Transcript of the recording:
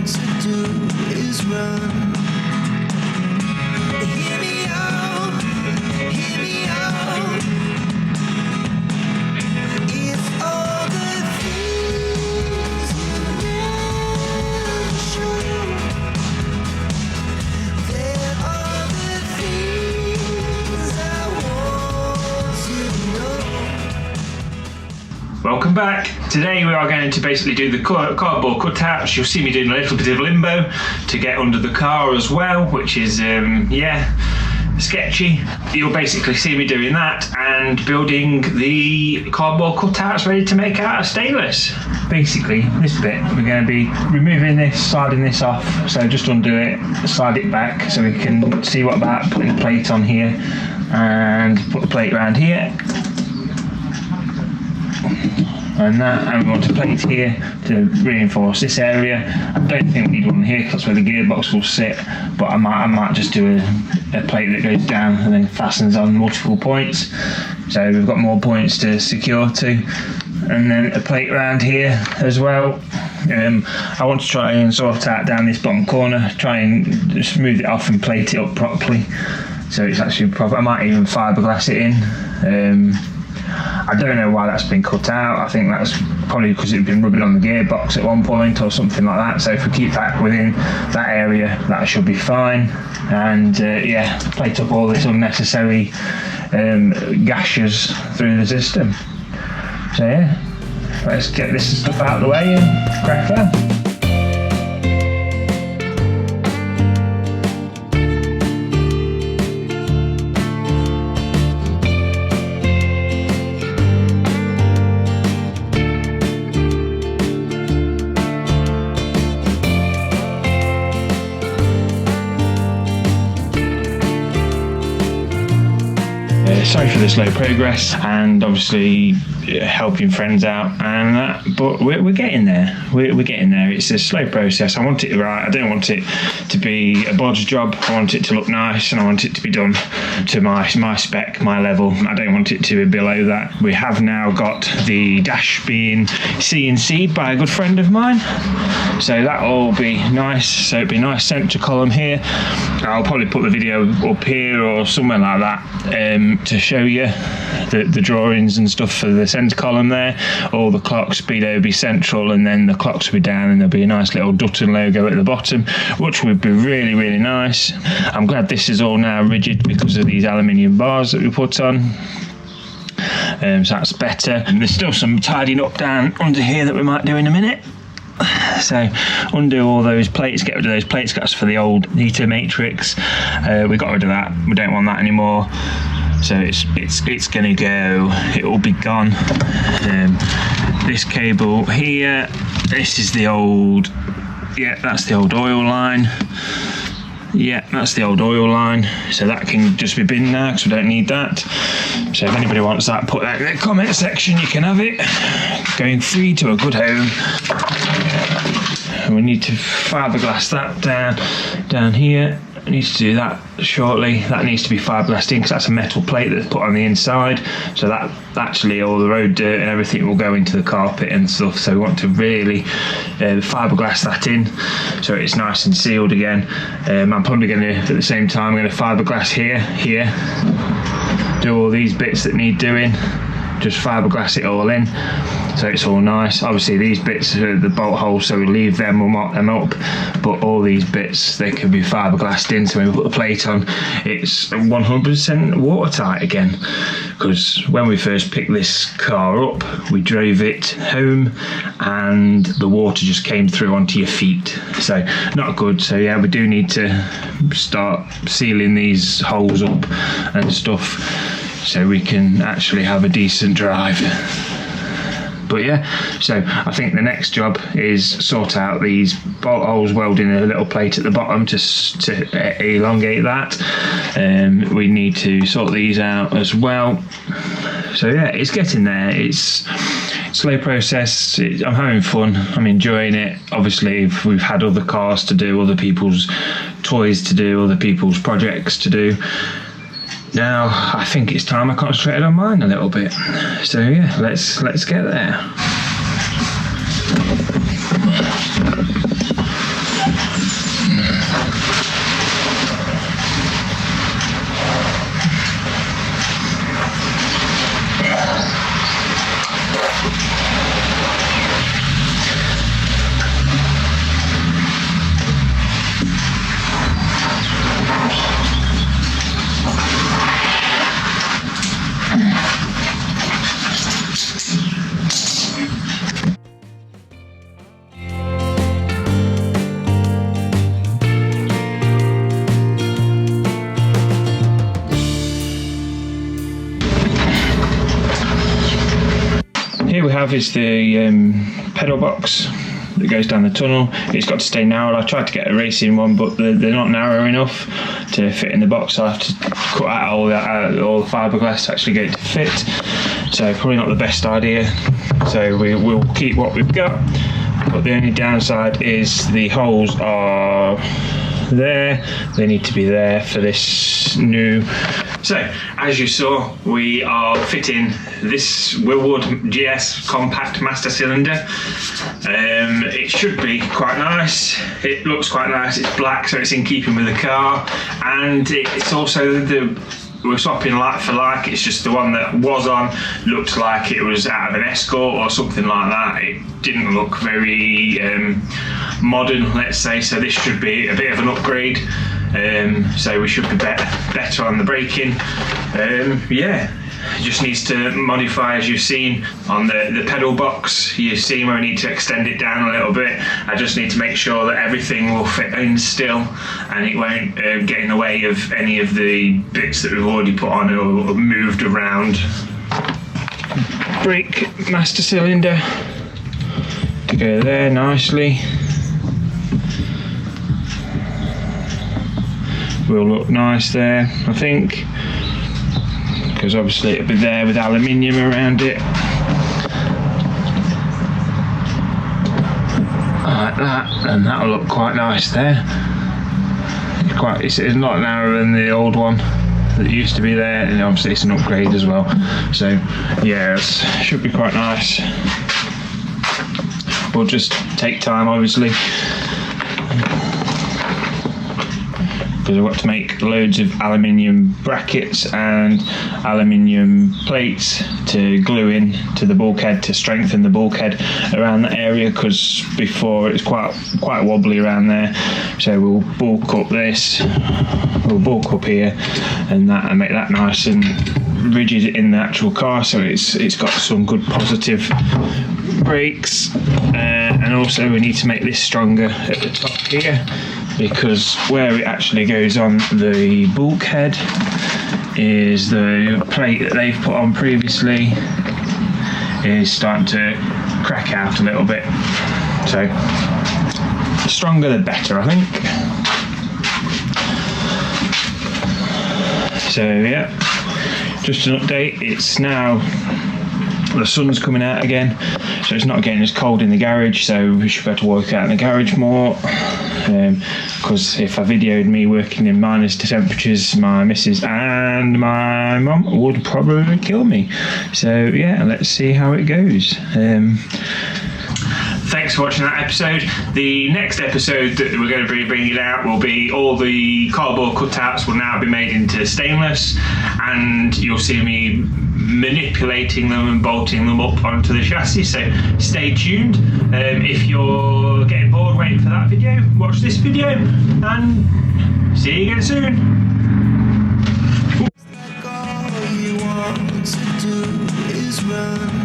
to do is run. Hear me out, hear me out. If all the things you never show, there are the things I want to know. Welcome back. Today we are going to basically do the cardboard cutouts. You'll see me doing a little bit of limbo to get under the car as well, which is sketchy. You'll basically see me doing that and building the cardboard cutouts ready to make out of stainless. Basically this bit we're going to be removing this, sliding this off, so just undo it, slide it back so we can see what about putting the plate on here and put the plate around here. And we want a plate here to reinforce this area. I don't think we need one here because that's where the gearbox will sit, but I might just do a plate that goes down and then fastens on multiple points, so we've got more points to secure to, and then a plate around here as well. I want to try and sort out down this bottom corner, try and smooth it off and plate it up properly so it's actually proper. I might even fiberglass it in. I don't know why that's been cut out. I think that's probably because it's been rubbing on the gearbox at one point or something like that. So if we keep that within that area, that should be fine. And plate up all this unnecessary gashes through the system. So yeah, let's get this stuff out of the way and crack on. Sorry for the slow progress, and obviously helping friends out and that, but we're getting there. We're getting there. It's a slow process. I want it right. I don't want it to be a bodge job. I want it to look nice, and I want it to be done to my spec, my level. I don't want it to be below that. We have now got the dash being CNC'd by a good friend of mine, so that'll be nice. So it'll be a nice centre column here. I'll probably put the video up here or somewhere like that to show you the drawings and stuff for the centre column there. All the clock speed will be central, and then the clocks will be down, and there'll be a nice little Dutton logo at the bottom, which would be really, really nice. I'm glad this is all now rigid because of these aluminium bars that we put on. So that's better. And there's still some tidying up down under here that we might do in a minute. So undo all those plates, get rid of those plates that's for the old Nito Matrix. We got rid of that. We don't want that anymore. So it's gonna go. It will be gone. This cable here. This is the old. Yeah, that's the old oil line. Yeah, that's the old oil line. So that can just be binned now because we don't need that. So if anybody wants that, put that in the comment section. You can have it. Going free to a good home. And we need to fiberglass that down here. I need to do that shortly. That needs to be fiberglassed in because that's a metal plate that's put on the inside. So that actually all the road dirt and everything will go into the carpet and stuff. So we want to really fiberglass that in so it's nice and sealed again. I'm probably going to, at the same time, I'm going to fiberglass here, do all these bits that need doing. Just fiberglass it all in so it's all nice. Obviously these bits are the bolt holes, so we leave them, we'll mark them up, but all these bits, they can be fiberglassed in, so when we put the plate on it's 100% watertight again, because when we first picked this car up we drove it home and the water just came through onto your feet, so not good. So yeah, we do need to start sealing these holes up and stuff so we can actually have a decent drive. But yeah, so I think the next job is sort out these bolt holes, welding a little plate at the bottom to elongate that. We need to sort these out as well. So yeah, it's getting there. It's a slow process. I'm having fun. I'm enjoying it. Obviously, we've had other cars to do, other people's toys to do, other people's projects to do. Now I think it's time I concentrated on mine a little bit. So yeah, let's get there. have is the pedal box that goes down the tunnel. It's got to stay narrow. I tried to get a racing one, but they're not narrow enough to fit in the box. I have to cut out all the fiberglass to actually get it to fit. So probably not the best idea. So we'll keep what we've got. But the only downside is the holes are there. They need to be there for this new. So as you saw, we are fitting this Wilwood GS compact master cylinder. It should be quite nice. It looks quite nice. It's black, so it's in keeping with the car, and it's also we're swapping like for like. It's just the one that was on looked like it was out of an Escort or something like that. It didn't look very modern, let's say, so this should be a bit of an upgrade. So we should be better on the braking. Yeah, it just needs to modify, as you've seen on the pedal box. You've seen where I need to extend it down a little bit. I just need to make sure that everything will fit in still, and it won't get in the way of any of the bits that we've already put on or moved around. Brake master cylinder to go there nicely. Will look nice there, I think, because obviously it'll be there with aluminium around it, like that, and that'll look quite nice there. It's a lot narrower than the old one that used to be there, and obviously it's an upgrade as well. So yeah, it should be quite nice. We'll just take time, obviously, because I've got to make loads of aluminium brackets and aluminium plates to glue in to the bulkhead to strengthen the bulkhead around that area, because before it's quite wobbly around there. So we'll bulk up this, we'll bulk up here and that, and make that nice and rigid in the actual car, so it's got some good positive brakes. And also we need to make this stronger at the top here, because where it actually goes on the bulkhead is the plate that they've put on previously is starting to crack out a little bit. So the stronger the better, I think. So yeah, just an update. It's now, the sun's coming out again, so it's not getting as cold in the garage, so we should be able to work out in the garage more. Because if I videoed me working in minus temperatures, my missus and my mum would probably kill me. So yeah, let's see how it goes. Thanks for watching that episode. The next episode that we're going to be bringing out will be all the cardboard cutouts will now be made into stainless, and you'll see me manipulating them and bolting them up onto the chassis, so stay tuned. If you're getting bored waiting for that video, watch this video, and see you again soon. Like all you want to do is run.